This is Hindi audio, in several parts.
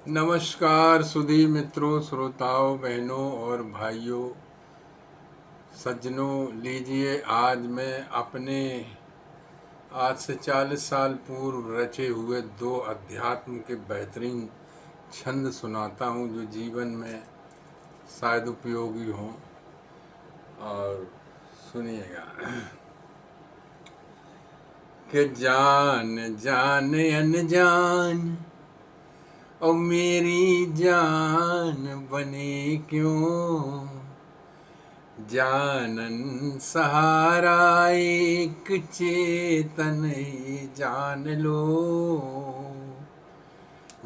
नमस्कार सुधी मित्रों, श्रोताओं, बहनों और भाइयों, सज्जनों। लीजिए, आज मैं अपने आज से 40 साल पूर्व रचे हुए 2 अध्यात्म के बेहतरीन छंद सुनाता हूँ, जो जीवन में शायद उपयोगी हों। और सुनिएगा कि जान जान अनजान और मेरी जान बने क्यों, जानन सहारा एक चेतन ही जान लो।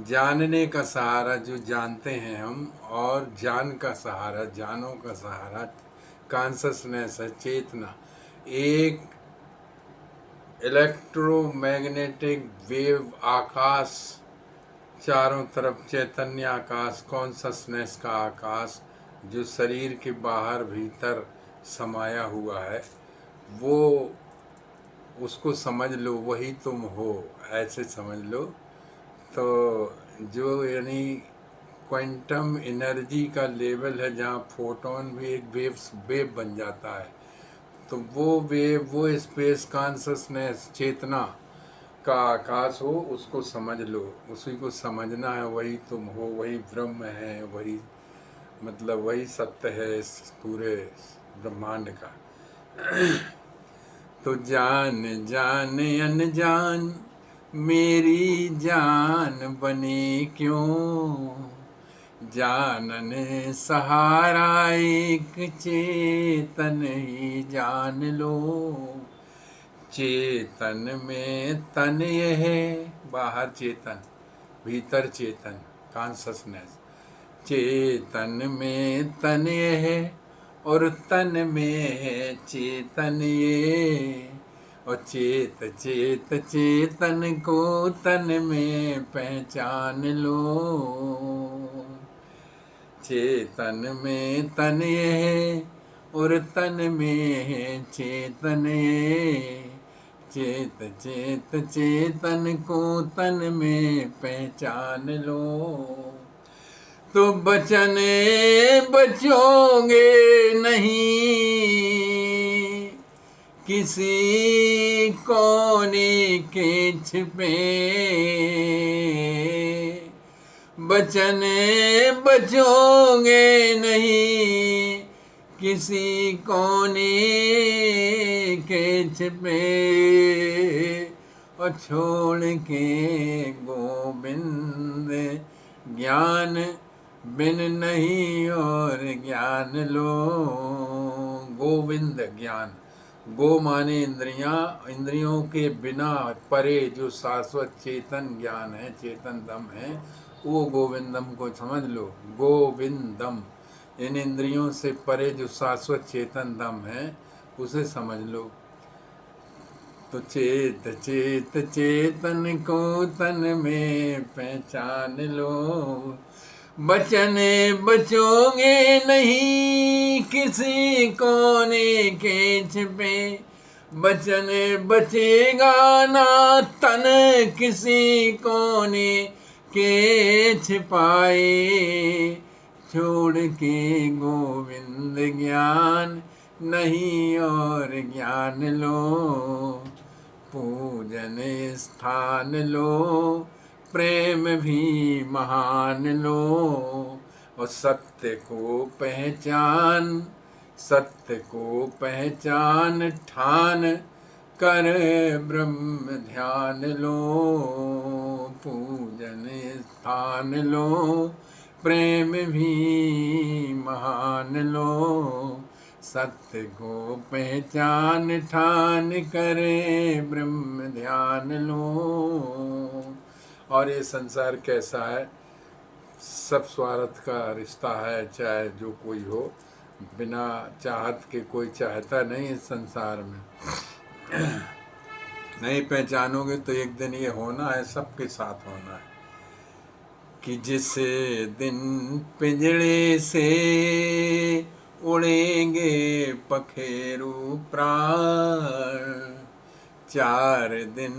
जानने का सहारा जो जानते हैं हम, और जान का सहारा, जानों का सहारा कॉन्शसनेस है, चेतना। एक इलेक्ट्रोमैग्नेटिक वेव आकाश, चारों तरफ चैतन्य आकाश, कॉन्शसनेस का आकाश, जो शरीर के बाहर भीतर समाया हुआ है, वो उसको समझ लो, वही तुम हो, ऐसे समझ लो। तो जो यानी क्वांटम एनर्जी का लेवल है, जहाँ फोटोन भी एक वेव बन जाता है, तो वो वेव, वो स्पेस कॉन्शसनेस, चेतना का आकाश हो, उसको समझ लो, उसी को समझना है। वही तुम हो, वही ब्रह्म है, वही मतलब वही सत्य है इस पूरे ब्रह्मांड का। तो जान जान अनजान मेरी जान बने क्यों, जानन सहारा एक चेतन ही जान लो। चेतन में तन यह, बाहर चेतन, भीतर चेतन, कॉन्शसनेस। चेतन में तन यह और तन में है चेतन ये, और चेत चेत चेतन को तन में पहचान लो। चेतन में तन ये और तन में है चेतन ये, चेत चेत चेतन को तन में पहचान लो। तो बचने बचोगे नहीं किसी कोने के छिपे, बचने बचोगे नहीं किसी कोने के छिपे, और छोड़ के गोविंद ज्ञान बिन नहीं और ज्ञान लो। गोविंद ज्ञान, गो माने इंद्रियां, इंद्रियों के बिना परे जो शाश्वत चेतन ज्ञान है, चेतन दम है, वो गोविंदम को समझ लो। गोविंदम, इन इंद्रियों से परे जो शाश्वत चेतन दम है, उसे समझ लो। तो चेत चेत चेतन को तन में पहचान लो। बचने बचोगे नहीं किसी कोने के छिपे, बचने बचेगा ना तन किसी कोने के छिपाए, छोड़ के गोविंद ज्ञान नहीं और ज्ञान लो। पूजन स्थान लो, प्रेम भी महान लो, और सत्य को पहचान, सत्य को पहचान ठान कर ब्रह्म ध्यान लो। पूजन स्थान लो, प्रेम भी महान लो, सत्य को पहचान ठान करे ब्रह्म ध्यान लो। और ये संसार कैसा है? सब स्वार्थ का रिश्ता है, चाहे जो कोई हो, बिना चाहत के कोई चाहता नहीं इस संसार में। नहीं पहचानोगे तो एक दिन ये होना है, सबके साथ होना है, कि जिस दिन पिंजड़े से उड़ेंगे पखेरू प्राण, 4 दिन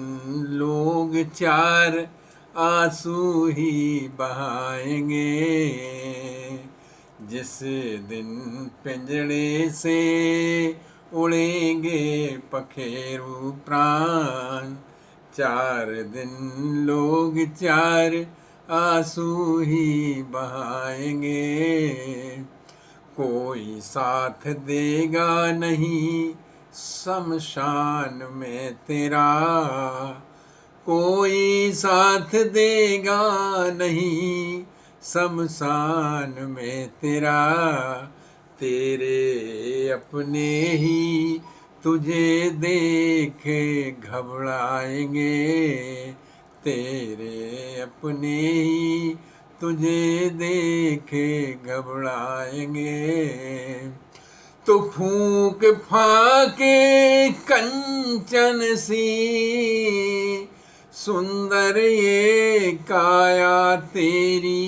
लोग 4 आंसू ही बहाएंगे। जिस दिन पिंजड़े से उड़ेंगे पखेरु प्राण, 4 दिन लोग 4 आंसू ही बहाएंगे। कोई साथ देगा नहीं शमशान में तेरा, कोई साथ देगा नहीं शमशान में तेरा। तेरे अपने ही तुझे देख घबराएंगे, तेरे अपने ही तुझे देख घबराएंगे। तो फूंक फाके कंचन सी सुंदर ये काया तेरी,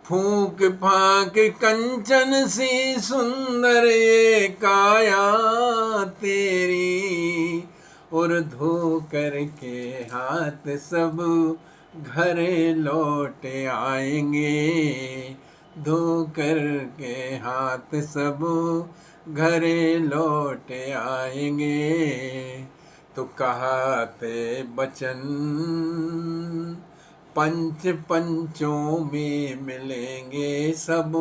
फूंक फाक कंचन सी सुंदर ये काया तेरी। और धो करके हाथ सब घर लौट आएंगे, धो करके हाथ सब घर लौट आएंगे। तो कहते बचन पंच पंचों में मिलेंगे सब।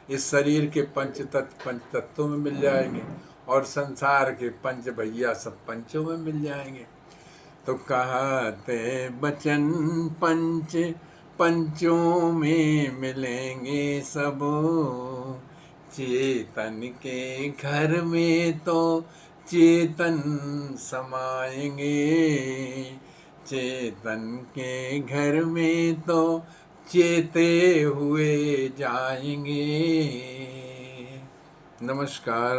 इस शरीर के पंच तत्वों में मिल जाएंगे और संसार के पंच भैया सब पंचों में मिल जाएंगे। तो कहते बचन पंच पंचों में मिलेंगे सब। चेतन के घर में तो चेतन समाएंगे, चेतन के घर में तो चेते हुए जाएंगे। नमस्कार।